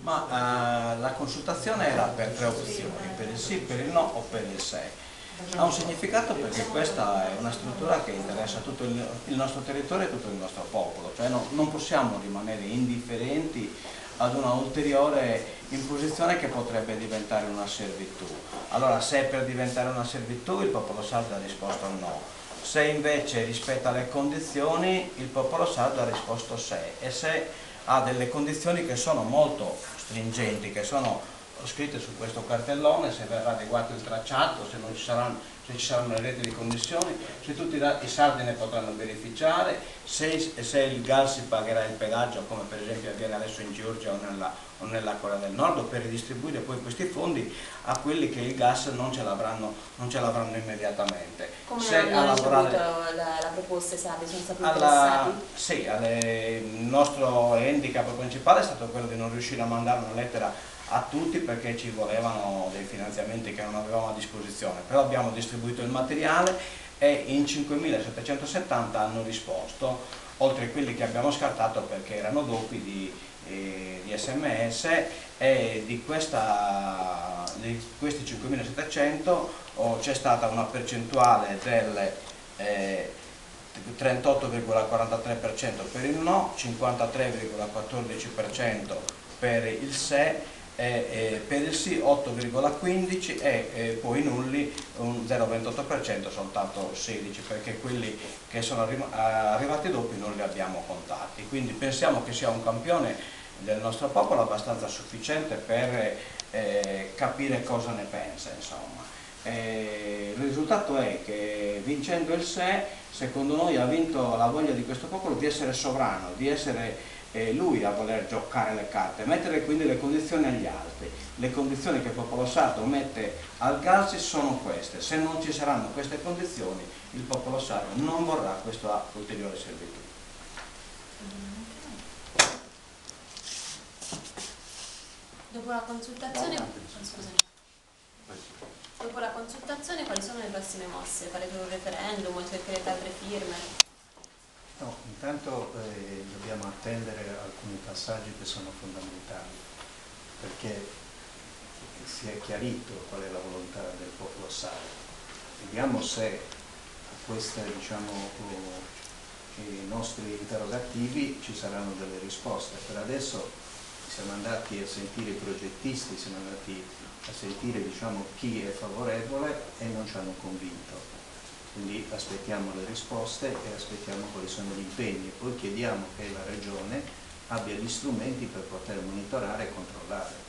Ma la consultazione era per tre opzioni, per il sì, per il no o per il se. Ha un significato perché questa è una struttura che interessa tutto il nostro territorio e tutto il nostro popolo, cioè non possiamo rimanere indifferenti ad una ulteriore imposizione che potrebbe diventare una servitù. Allora, se per diventare una servitù il popolo sardo ha risposto no, se invece rispetta le condizioni il popolo sardo ha risposto sì, e se ha delle condizioni che sono molto stringenti, che sono scritte su questo cartellone, se verrà adeguato il tracciato, se ci saranno le reti di connessioni, se tutti i sardi ne potranno beneficiare, se il gas si pagherà il pedaggio, come per esempio avviene adesso in Georgia o nella Corea del Nord, per ridistribuire poi questi fondi a quelli che il gas non ce l'avranno immediatamente. Come se hanno ricevuto la proposta, sardi? Sono stati interessati? Sì, il nostro handicap principale è stato quello di non riuscire a mandare una lettera a tutti perché ci volevano dei finanziamenti che non avevamo a disposizione, però abbiamo distribuito il materiale e in 5.770 hanno risposto, oltre a quelli che abbiamo scartato perché erano doppi di SMS, e di questi 5.700 c'è stata una percentuale del 38,43% per il no, 53,14% per il se, per il sì 8,15% e poi nulli un 0,28%, soltanto 16%, perché quelli che sono arrivati dopo non li abbiamo contati. Quindi pensiamo che sia un campione del nostro popolo abbastanza sufficiente per capire cosa ne pensa, insomma. Il risultato è che vincendo il se, secondo noi ha vinto la voglia di questo popolo di essere sovrano, di essere lui a voler giocare le carte, mettere quindi le condizioni agli altri. Le condizioni che il popolo sardo mette al Galsi sono queste: se non ci saranno queste condizioni il popolo sardo non vorrà questa ulteriore servitù. Dopo la consultazione, quali sono le prossime mosse? Farete un referendum o cercherete altre firme? No, intanto dobbiamo attendere alcuni passaggi che sono fondamentali, perché si è chiarito qual è la volontà del popolo sardo. Vediamo se a questi nostri interrogativi ci saranno delle risposte. Per adesso siamo andati a sentire i progettisti, siamo andati a sentire chi è favorevole e non ci hanno convinto. Quindi aspettiamo le risposte e aspettiamo quali sono gli impegni e poi chiediamo che la Regione abbia gli strumenti per poter monitorare e controllare.